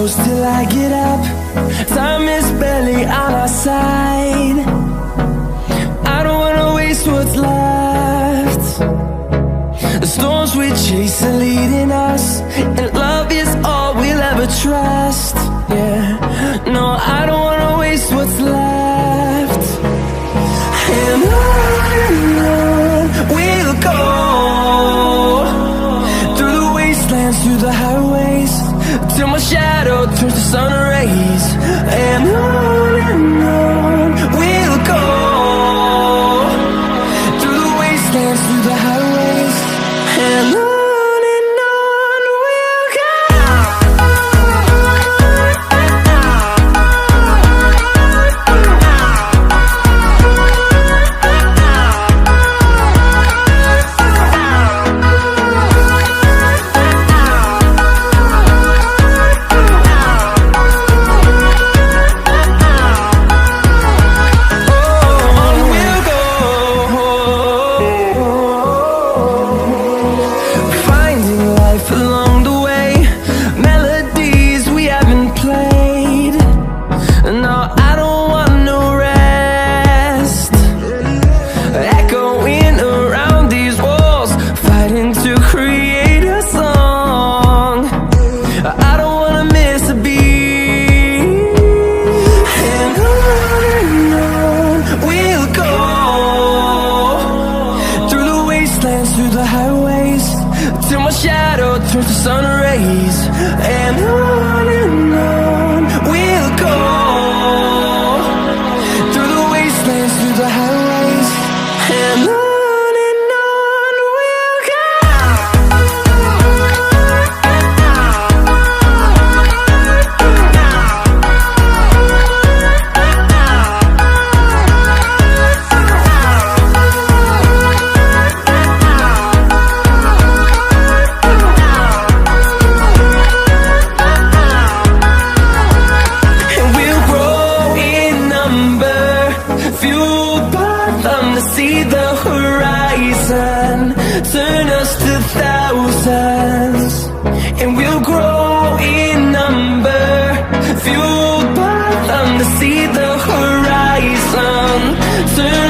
close till I get up. Time is barely on our side. I don't wanna waste what's left. The storms we chase are leading us, and love is all we'll ever trust. Yeah, no, I don't wanna waste what's left. And on we'll go, through the wastelands, through the highways, till my shadow turns to sun rays. And on we'll go, through the wastelands, through the highways, and on we'll go. Through the highways, till my shadow turns to sun rays. And on we'll go, through the wastelands, through the highways, and on we'll go. See the horizon, turn us to thousands, and we'll grow in number, fueled by them to see the horizon, turn